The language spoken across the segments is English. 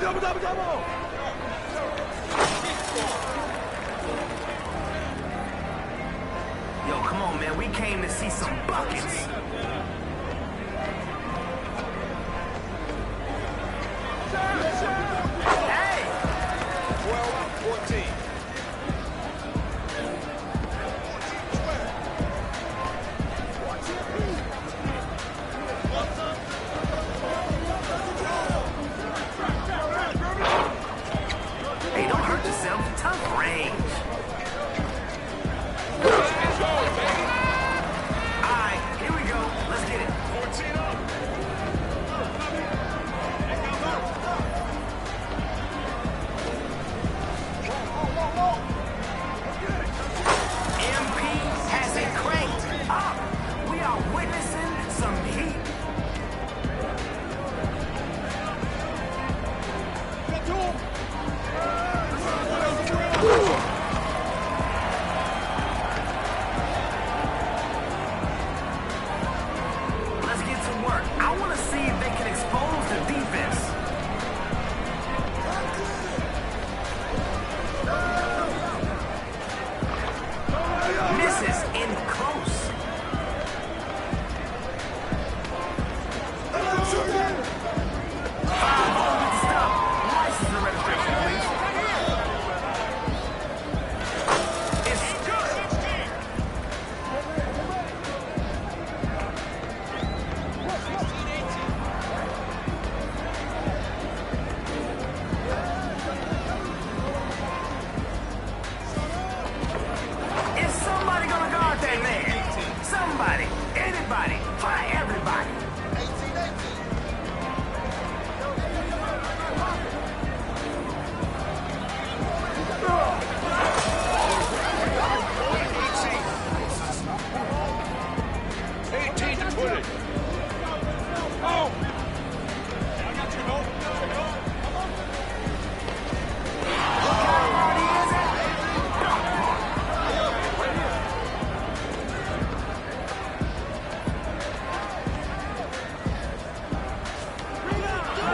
Yo, come on, man. We came to see some buckets. Hey! 12-14. Hey, don't hurt yourself. Tough range. Alright, here we go. Let's get it. 14 up. MP has it cranked up. We are witnessing some heat. Let's get to work. I want to see if they can expose the defense. Misses in close. Foul, good stuff. License and registration, please. It's good. Is somebody gonna guard that man? Somebody, anybody, try everybody. 18 to 20. Oh! I got you, Mo.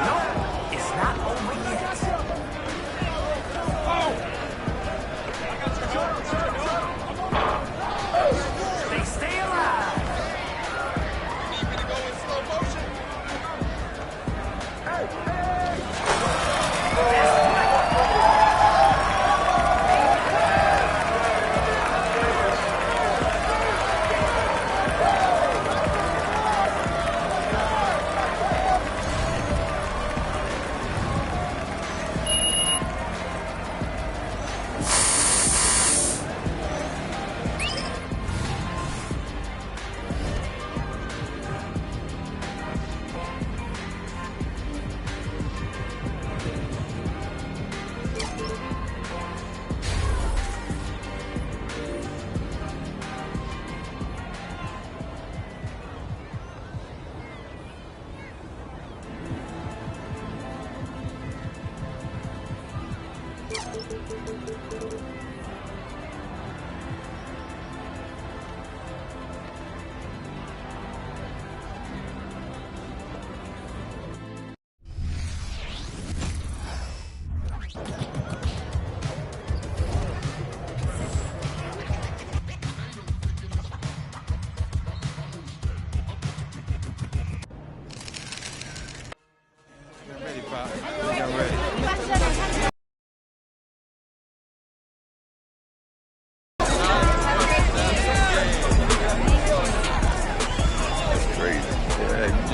Nope, it's not over yet. Oh! They stay alive. Need me to go in slow motion?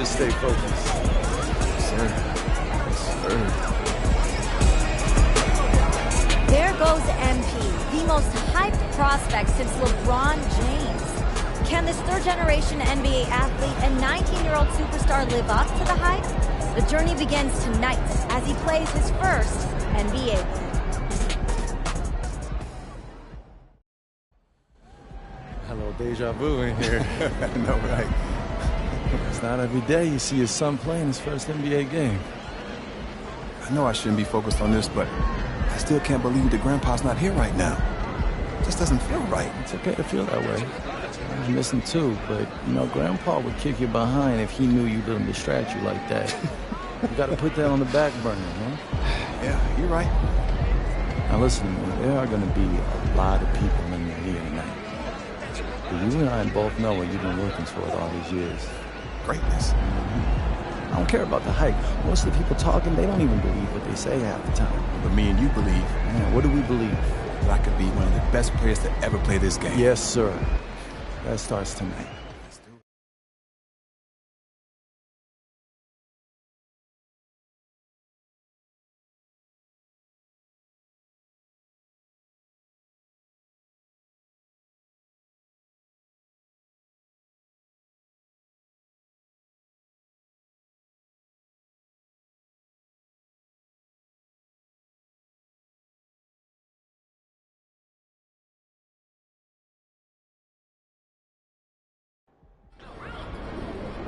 Stay focused. Sir. Sir. There goes MP, the most hyped prospect since LeBron James. Can this third-generation NBA athlete and 19-year-old superstar live up to the hype? The journey begins tonight as he plays his first NBA game. Hello, deja vu in here. I know, right? It's not every day you see your son playing his first NBA game. I know I shouldn't be focused on this, but I still can't believe that Grandpa's not here right now. It just doesn't feel right. It's okay to feel that way. I was missing too, but, you know, Grandpa would kick you behind if he knew you didn't distract you like that. You gotta put that on the back burner, man. You're right. Now listen to me, there are going to be a lot of people in here tonight. But you and I both know what you've been working toward all these years. Greatness. I don't care about the hype. Most of the people talking, they don't even believe what they say half the time. But me and you believe Man, what do we believe? that I could be one of the best players to ever play this game. Yes, sir. That starts tonight.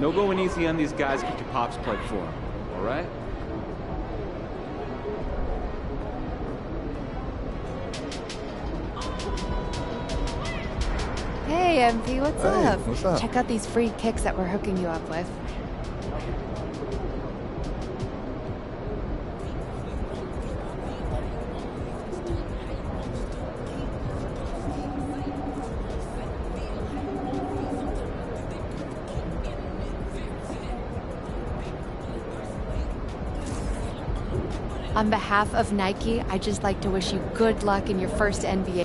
No going easy on these guys. Get your pops play for them, all right? Hey, MP, what's up? What's up? Check out these free kicks that we're hooking you up with. On behalf of Nike, I'd just like to wish you good luck in your first NBA.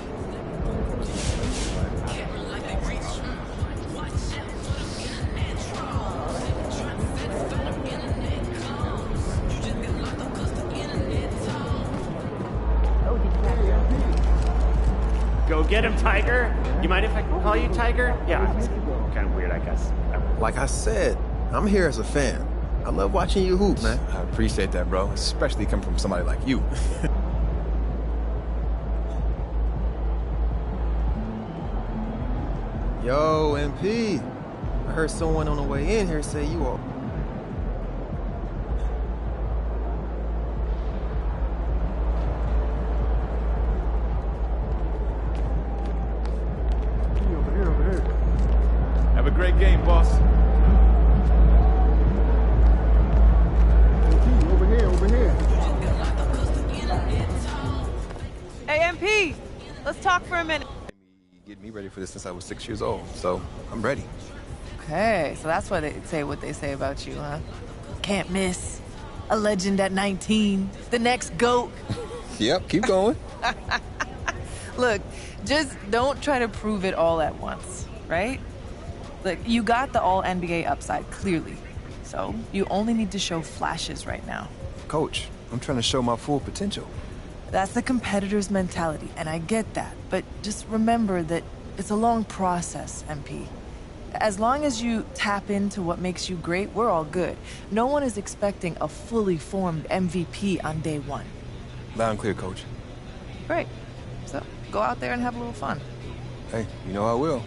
Go get him, Tiger. You mind if I call you Tiger? Yeah, it's kind of weird, I guess. Like I said, I'm here as a fan. I love watching you hoop, man. I appreciate that, bro. Especially coming from somebody like you. Yo, MP. I heard someone on the way in here say you all. Have a great game, boss. Hey, MP, let's talk for a minute. Get me ready for this since I was 6 years old, so I'm ready. Okay, so that's why they say what they say about you, huh? Can't miss. A legend at 19. The next GOAT. Yep, keep going. Look, just don't try to prove it all at once, right? Look, you got the all-NBA upside, clearly. So you only need to show flashes right now. Coach, I'm trying to show my full potential. That's the competitor's mentality, and I get that. But just remember that it's a long process, MP. As long as you tap into what makes you great, we're all good. No one is expecting a fully formed MVP on day one. Loud and clear, Coach. Great. So go out there and have a little fun. Hey, you know I will.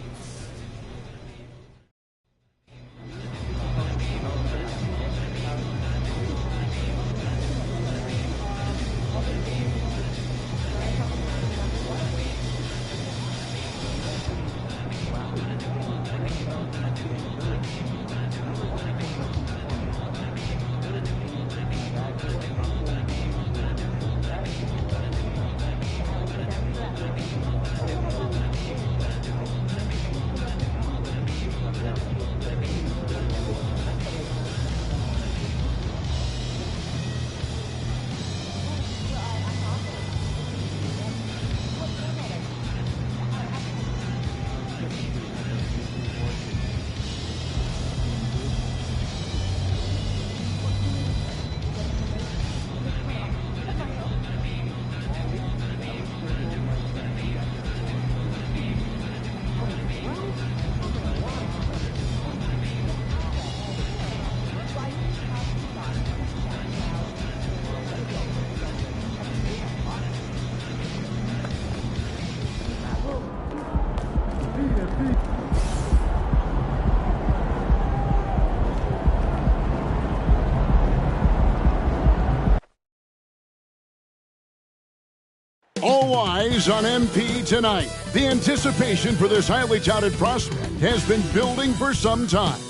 All eyes on MP tonight. The anticipation for this highly touted prospect has been building for some time.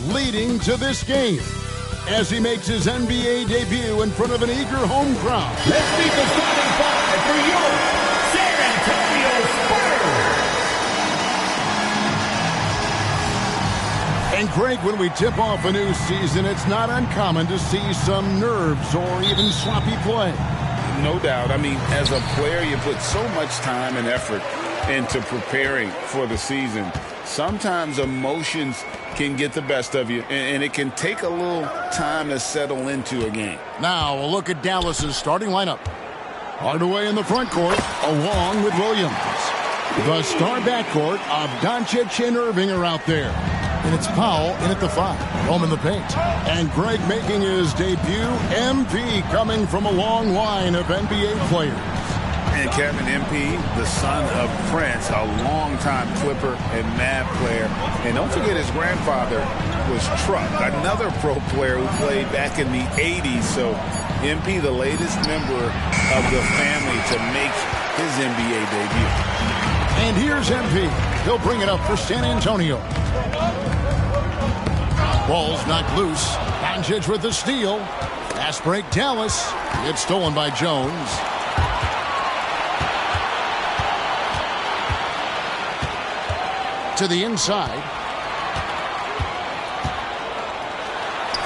Leading to this game, as he makes his NBA debut in front of an eager home crowd. Let's meet the starting five for your San Antonio Spurs. And Greg, when we tip off a new season, it's not uncommon to see some nerves or even sloppy play. No doubt. I mean, as a player, you put so much time and effort into preparing for the season. Sometimes emotions can get the best of you, and it can take a little time to settle into a game. Now, a look at Dallas's starting lineup. Hardaway in the front court, along with Williams. The star backcourt of Doncic and Irving are out there. And it's Powell in at the 5, home in the paint. And Greg making his debut, MP coming from a long line of NBA players. And Kevin, MP, the son of Prince, a longtime Clipper and Mavs player. And don't forget his grandfather was Truck, another pro player who played back in the 80s. So MP, the latest member of the family to make his NBA debut. And here's MP. He'll bring it up for San Antonio. Ball's knocked loose. Doncic with the steal. Fast break Dallas. It's stolen by Jones. To the inside.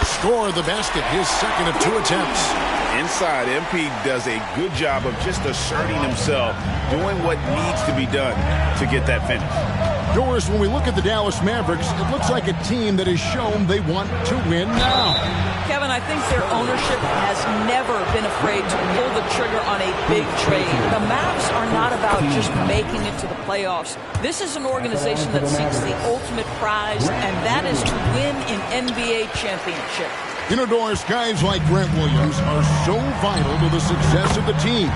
Score the basket, his second of 2 attempts. Inside, MP does a good job of just asserting himself, doing what needs to be done to get that finish. Doris, when we look at the Dallas Mavericks, it looks like a team that has shown they want to win now. Kevin, I think their ownership has never been afraid to pull the trigger on a big trade. The Mavs are not about just making it to the playoffs. This is an organization that seeks the ultimate prize, and that is to win an NBA championship. You know, Doris, guys like Grant Williams are so vital to the success of the team.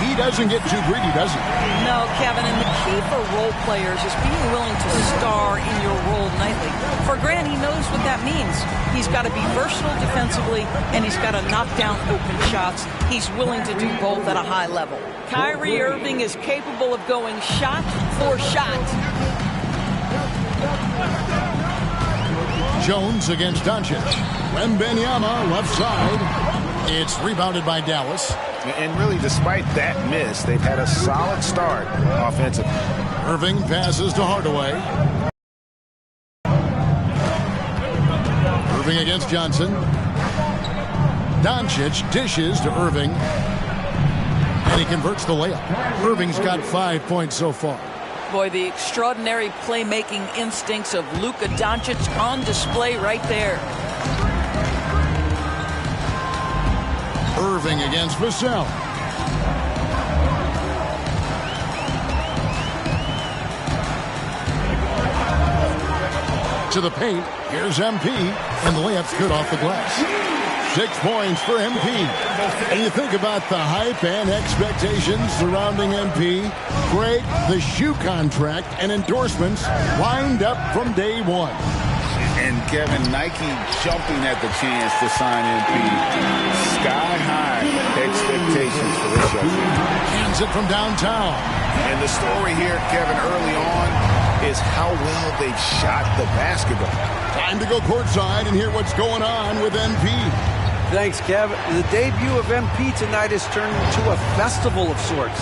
He doesn't get too greedy, does he? No, Kevin, and the key for role players is being willing to star in your role nightly. For Grant, he knows what that means. He's got to be versatile defensively, and he's got to knock down open shots. He's willing to do both at a high level. Kyrie Irving is capable of going shot for shot. Jones against Doncic. Wembanyama left side. It's rebounded by Dallas. And really, despite that miss, they've had a solid start offensively. Irving passes to Hardaway. Irving against Johnson. Doncic dishes to Irving. And he converts the layup. Irving's got 5 points so far. Boy, the extraordinary playmaking instincts of Luka Doncic on display right there. Irving against Vassell. To the paint. Here's MP. And the layup's good off the glass. 6 points for MP. And you think about the hype and expectations surrounding MP. Greg, the shoe contract and endorsements lined up from day one. And Kevin, Nike jumping at the chance to sign MP. Sky-high expectations for this young man. Hands it from downtown. And the story here, Kevin, early on is how well they've shot the basketball. Time to go courtside and hear what's going on with MP. Thanks, Kev. The debut of MP tonight has turned into a festival of sorts.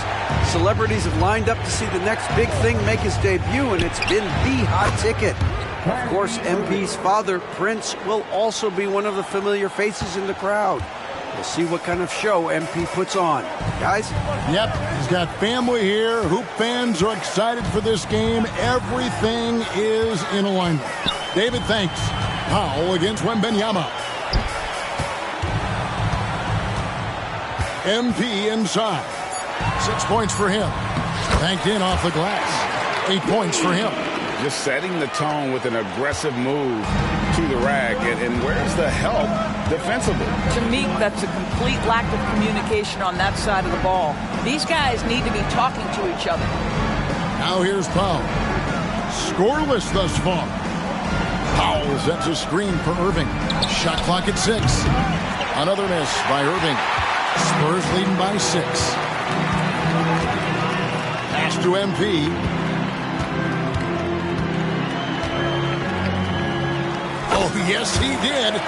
Celebrities have lined up to see the next big thing make his debut, and it's been the hot ticket. Of course, MP's father, Prince, will also be one of the familiar faces in the crowd. We'll see what kind of show MP puts on. Guys? Yep, he's got family here. Hoop fans are excited for this game. Everything is in alignment. David, thanks. Powell against Wembanyama. MP inside. 6 points for him. Banked in off the glass. 8 points for him. Just setting the tone with an aggressive move to the rack. And where's the help defensively? To me, that's a complete lack of communication on that side of the ball. These guys need to be talking to each other. Now here's Powell. Scoreless thus far. Powell sets a screen for Irving. Shot clock at 6. Another miss by Irving. Spurs leading by 6. Pass to MP. Oh, yes, he did.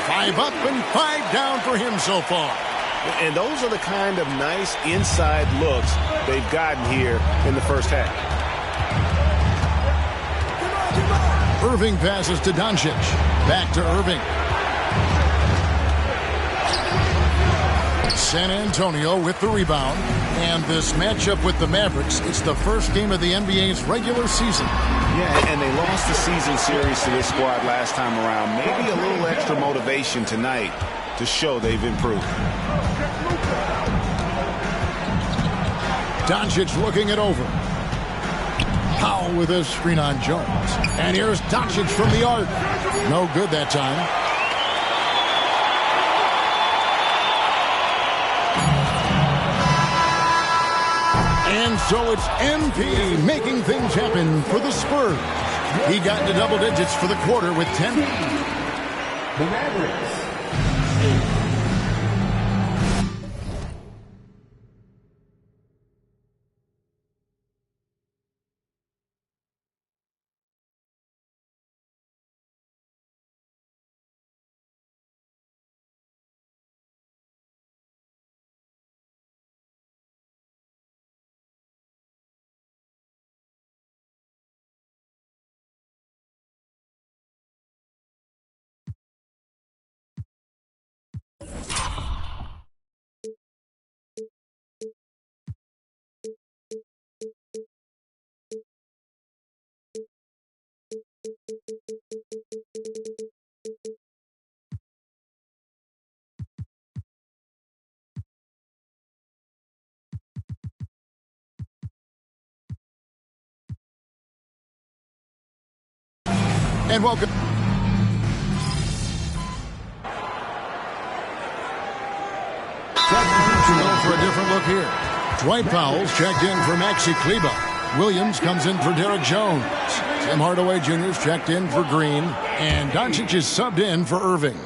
5 up and 5 down for him so far. And those are the kind of nice inside looks they've gotten here in the first half. Irving passes to Doncic. Back to Irving. San Antonio with the rebound. And this matchup with the Mavericks, it's the first game of the NBA's regular season. Yeah, and they lost the season series to this squad last time around. Maybe a little extra motivation tonight to show they've improved. Doncic looking it over. Powell with a screen on Jones. And here's Doncic from the arc. No good that time. And so it's MP making things happen for the Spurs. He got into double digits for the quarter with 10. The Mavericks. And welcome. For a different look here. Dwight Powell's checked in for Maxi Kleber. Williams comes in for Derek Jones. Tim Hardaway Jr.'s checked in for Green. And Doncic is subbed in for Irving.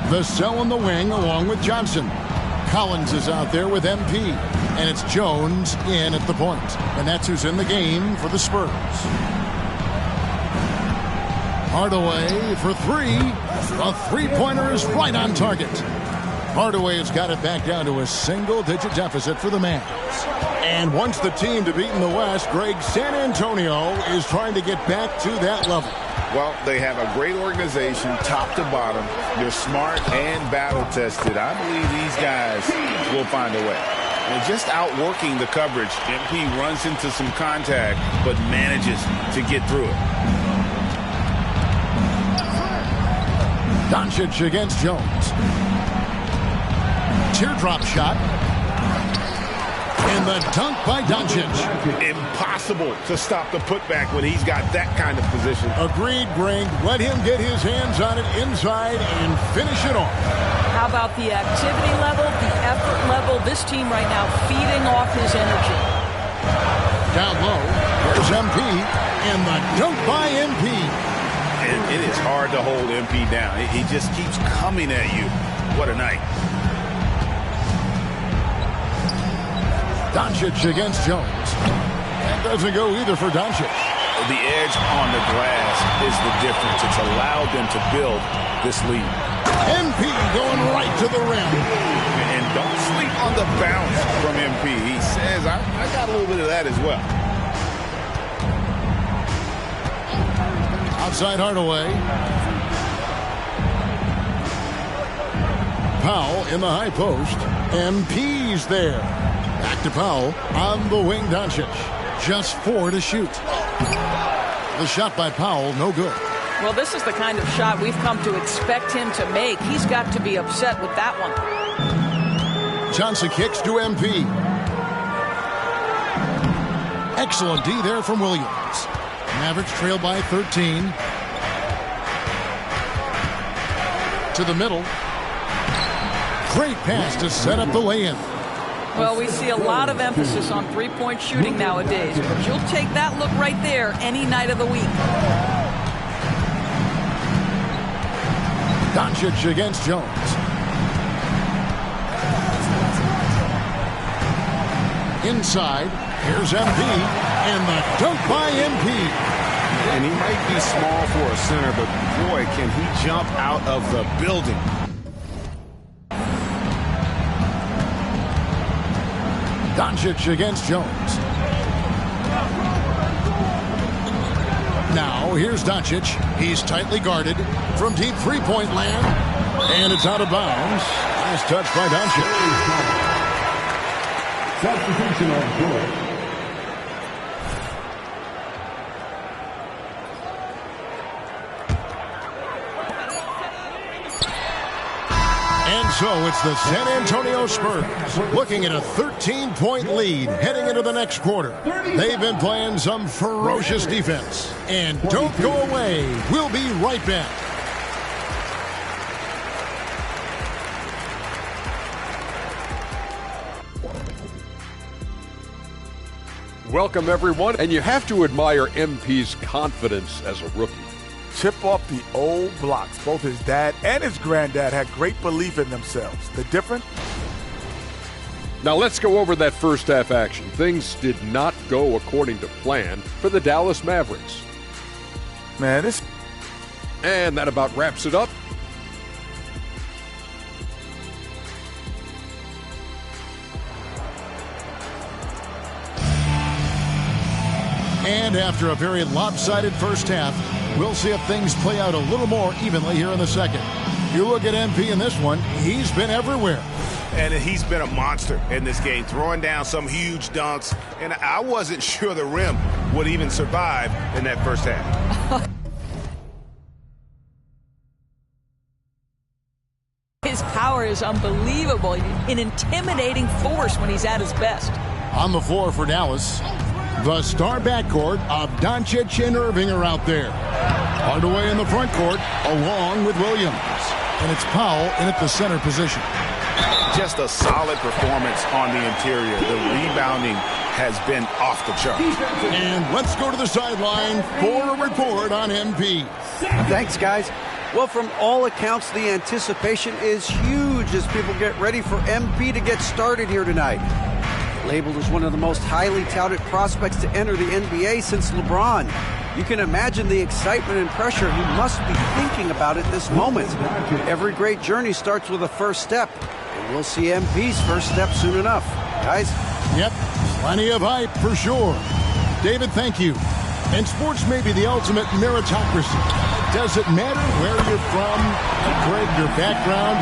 The cell in the wing along with Johnson. Collins is out there with MP. And it's Jones in at the point. And that's who's in the game for the Spurs. Hardaway for 3. A three-pointer is right on target. Hardaway has got it back down to a single-digit deficit for the Mavs. And once the team to beat in the West, Greg, San Antonio is trying to get back to that level. Well, they have a great organization, top to bottom. They're smart and battle-tested. I believe these guys will find a way. And just outworking the coverage, MP runs into some contact, but manages to get through it. Doncic against Jones. Teardrop shot. And the dunk by Doncic. Impossible to stop the putback when he's got that kind of position. Agreed, Greg. Let him get his hands on it inside and finish it off. How about the activity level, the effort level? This team right now feeding off his energy. Down low, there's MP, and the dunk by MP. And it is hard to hold MP down. He just keeps coming at you. What a night. Doncic against Jones. That doesn't go either for Doncic. The edge on the glass is the difference. It's allowed them to build this lead. MP going right to the rim. And don't sleep on the bounce from MP. He says, I got a little bit of that as well. Outside Hardaway. Powell in the high post. MP's there. Back to Powell on the wing. Doncic. Just 4 to shoot. The shot by Powell, no good. Well, this is the kind of shot we've come to expect him to make. He's got to be upset with that one. Johnson kicks to MP. Excellent D there from Williams. Mavericks trail by 13. To the middle. Great pass to set up the lay-in. Well, we see a lot of emphasis on three-point shooting nowadays, but you'll take that look right there any night of the week. Doncic against Jones. Inside, here's MP, and the dunk by MP. And he might be small for a center, but boy, can he jump out of the building. Doncic against Jones. Now, here's Doncic. He's tightly guarded from deep three-point land. And it's out of bounds. Nice touch by Doncic. Substitution on court. And so it's the San Antonio Spurs looking at a 13-point lead heading into the next quarter. They've been playing some ferocious defense. And don't go away. We'll be right back. Welcome, everyone. And you have to admire MP's confidence as a rookie. Chip off the old blocks. Both his dad and his granddad had great belief in themselves. The difference? Now let's go over that first half action. Things did not go according to plan for the Dallas Mavericks. And that about wraps it up. And after a very lopsided first half, we'll see if things play out a little more evenly here in the second. You look at MP in this one, he's been everywhere. And he's been a monster in this game, throwing down some huge dunks. And I wasn't sure the rim would even survive in that first half. His power is unbelievable. An intimidating force when he's at his best. On the floor for Dallas, the star backcourt of Doncic and Irving are out there. Hardaway in the front court, along with Williams. And it's Powell in at the center position. Just a solid performance on the interior. The rebounding has been off the chart. And let's go to the sideline for a report on MP. Thanks, guys. Well, from all accounts, the anticipation is huge as people get ready for MP to get started here tonight. Labeled as one of the most highly touted prospects to enter the NBA since LeBron. You can imagine the excitement and pressure he must be thinking about at this moment. Every great journey starts with a first step, and we'll see MP's first step soon enough. Guys? Yep, plenty of hype for sure. David, thank you. And sports may be the ultimate meritocracy. Does it matter where you're from, Greg, your background?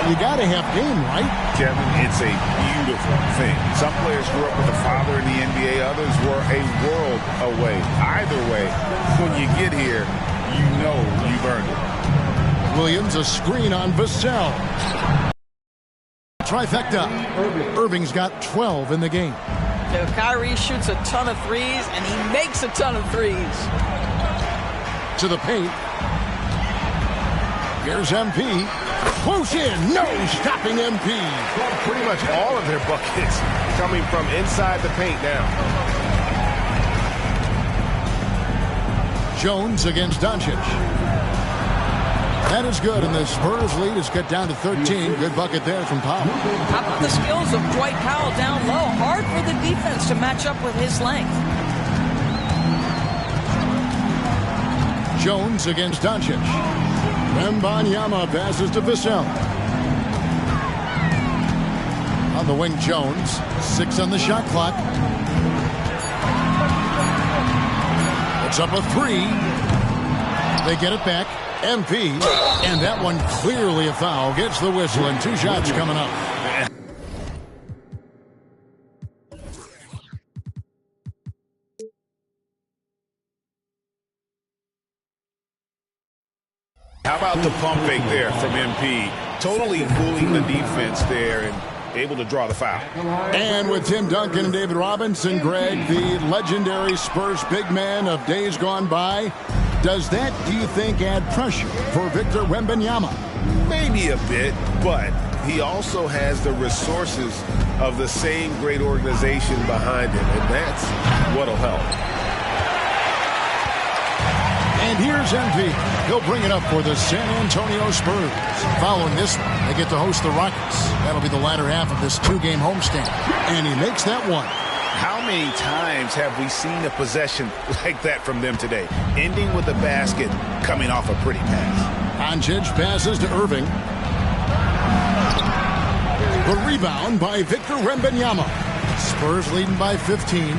You got to have game, right? Kevin, it's a beautiful thing. Some players grew up with a father in the NBA. Others were a world away. Either way, when you get here, you know you've earned it. Williams, a screen on Vassell. Trifecta. Irving's got 12 in the game. Kyrie shoots a ton of threes, and he makes a ton of threes. To the paint. Here's MP. Close in. No stopping MP. Well, pretty much all of their buckets coming from inside the paint now. Jones against Doncic. That is good, and the Spurs lead is cut down to 13. Good bucket there from Powell. How about the skills of Dwight Powell down low? Hard for the defense to match up with his length. Jones against Doncic. Wembanyama passes to Vassell. On the wing, Jones. 6 on the shot clock. It's up a 3. They get it back. MP. And that one clearly a foul. Gets the whistle, and 2 shots coming up. How about the pump fake there from MP? Totally fooling the defense there and able to draw the foul. And with Tim Duncan and David Robinson, Greg, the legendary Spurs big man of days gone by, does that, do you think, add pressure for Victor Wembanyama? Maybe a bit, but he also has the resources of the same great organization behind him, and that's what'll help. And here's MP. He'll bring it up for the San Antonio Spurs. Following this one, they get to host the Rockets. That'll be the latter half of this 2-game homestand. And he makes that one. How many times have we seen a possession like that from them today? Ending with a basket, coming off a pretty pass. Doncic passes to Irving. The rebound by Victor Wembanyama. Spurs leading by 15.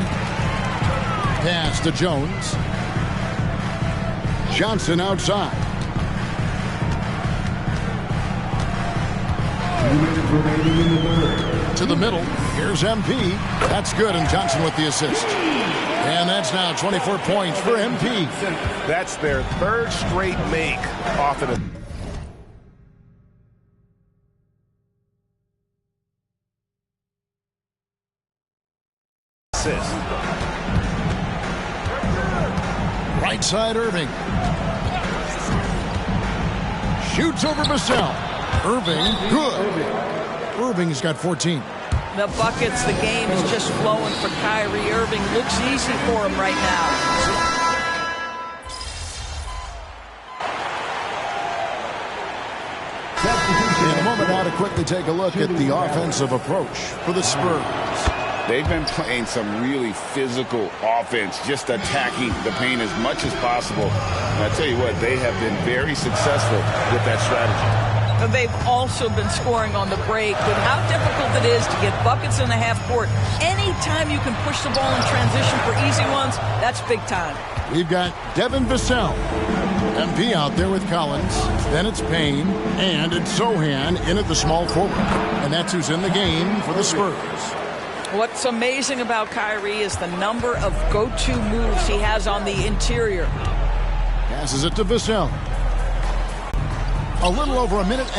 Pass to Jones. Johnson outside. To the middle. Here's MP. That's good, and Johnson with the assist. And that's now 24 points for MP. That's their third straight make off of the... assist. Right side, Irving. Shoots over Vassell. Irving, good. Irving's got 14. The buckets, the game is just flowing for Kyrie Irving. Looks easy for him right now. In a moment now to quickly take a look at the offensive approach for the Spurs. They've been playing some really physical offense, just attacking the paint as much as possible. And I tell you what, they have been very successful with that strategy. They've also been scoring on the break. With how difficult it is to get buckets in the half court, anytime you can push the ball in transition for easy ones, that's big time. We've got Devin Vassell. MP out there with Collins. Then it's Payne. And it's Sohan in at the small forward. And that's who's in the game for the Spurs. What's amazing about Kyrie is the number of go-to moves he has on the interior. Passes it to Vassell. A little over a minute